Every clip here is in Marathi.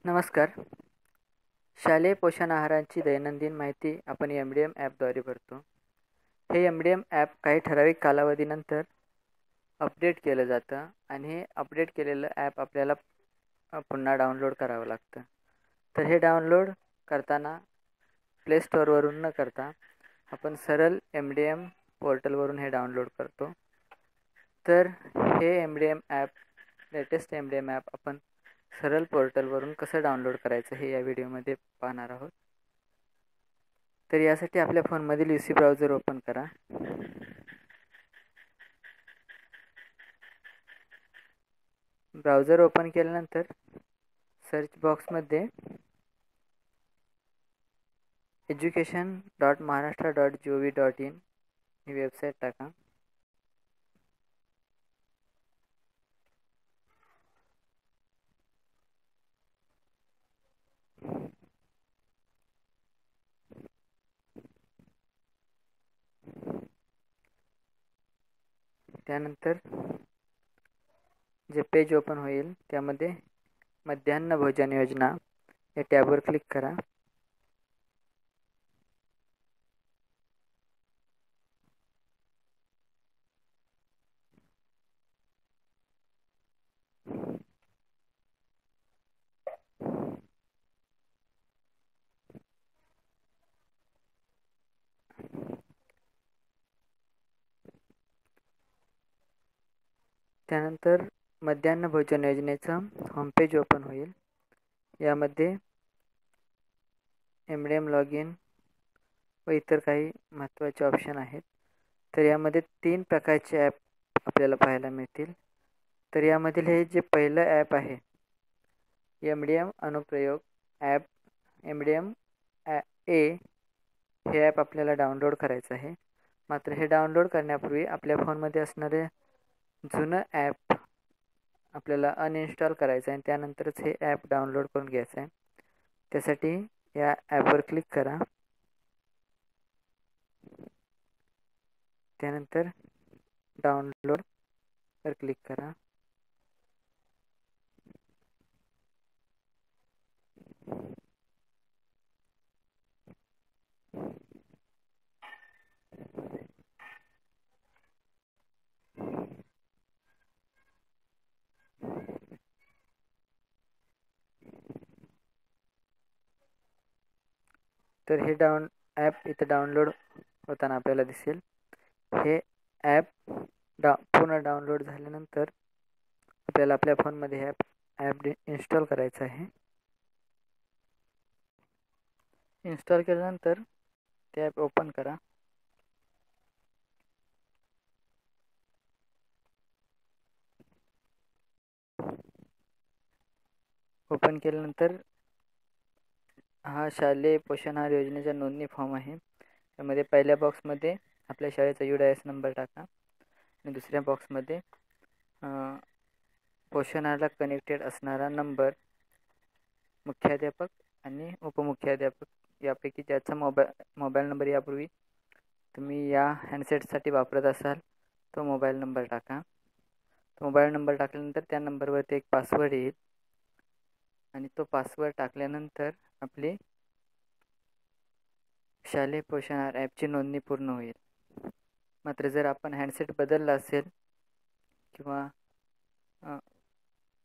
नमस्कार. शालेय पोषण आहाराची दैनंदिन माहिती आपण MDM ॲपद्वारे भरतो. हे MDM ॲप काही ठराविक कालावधीनंतर अपडेट केलं जातं आणि हे अपडेट केलेलं ॲप आपल्याला पुन्हा डाउनलोड करावं लागतं. तर हे डाउनलोड करताना प्ले स्टोअरवरून न करता आपण सरळ MDM पोर्टलवरून हे डाउनलोड करतो. तर हे MDM app latest MDM app आपण सरळ पोर्टलवरून कसं डाउनलोड करायचं हे या व्हिडिओमध्ये पाहणार आहोत. तर यासाठी आपल्या फोनमधील UC ब्राउझर ओपन करा. ब्राउझर ओपन केल्यानंतर सर्च बॉक्समध्ये education.maharashtra.gov.in ही वेबसाईट टाका. त्यानंतर जे पेज ओपन होईल त्यामध्ये मध्यान्ह भोजन योजना या टॅबवर क्लिक करा. त्यानंतर मध्यान्ह भोजन योजनेचा होमपेज ओपन होईल. यामध्ये MDM लॉग इन व इतर काही महत्त्वाचे ऑप्शन आहेत. तर यामध्ये 3 प्रकारचे ॲप आपल्याला पाहायला मिळतील. तर यामधील हे जे पहिलं ॲप आहे MDM अनुप्रयोग ॲप MDM ए हे ॲप आपल्याला डाउनलोड करायचं आहे. मात्र हे डाउनलोड करण्यापूर्वी आपल्या फोनमध्ये असणारे जुनं ॲप आपल्याला अनइन्स्टॉल करायचं आहे आणि त्यानंतरच हे ॲप डाउनलोड करून घ्यायचं आहे. त्यासाठी या ॲपवर क्लिक करा. त्यानंतर डाउनलोडवर क्लिक करा. तर हे ॲप इथं डाउनलोड होताना आपल्याला दिसेल. हे ॲप पूर्ण डाउनलोड झाल्यानंतर आपल्याला आपल्या फोनमध्ये हे ॲप इन्स्टॉल करायचं आहे. इन्स्टॉल केल्यानंतर ते ॲप ओपन करा. ओपन केल्यानंतर हा शालेय पोषण आहार योजनेचा नोंदणी फॉर्म आहे. त्यामध्ये पहिल्या बॉक्समध्ये आपल्या शाळेचा UDIS नंबर टाका आणि दुसऱ्या बॉक्समध्ये पोषण आहाराला कनेक्टेड असणारा नंबर, मुख्याध्यापक आणि उपमुख्याध्यापक यापैकी ज्याचा मोबाईल नंबर यापूर्वी तुम्ही या हँडसेटसाठी वापरत असाल तो मोबाईल नंबर टाका. तो मोबाईल नंबर टाकल्यानंतर त्या नंबरवरती एक पासवर्ड येईल आणि तो पासवर्ड टाकल्यानंतर आपली शालेय पोषण आहार ॲपची नोंदणी पूर्ण होईल. मात्र जर आपण हँडसेट बदलला असेल किंवा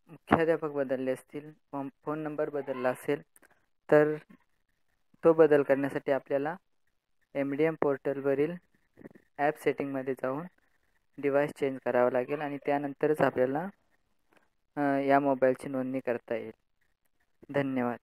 मुख्याध्यापक बदलले असतील, फोन नंबर बदलला असेल तर तो बदल करण्यासाठी आपल्याला MDM पोर्टलवरील ॲप सेटिंगमध्ये जाऊन डिव्हाइस चेंज करावा लागेल आणि त्यानंतरच आपल्याला या मोबाईलची नोंदणी करता येईल. धन्यवाद.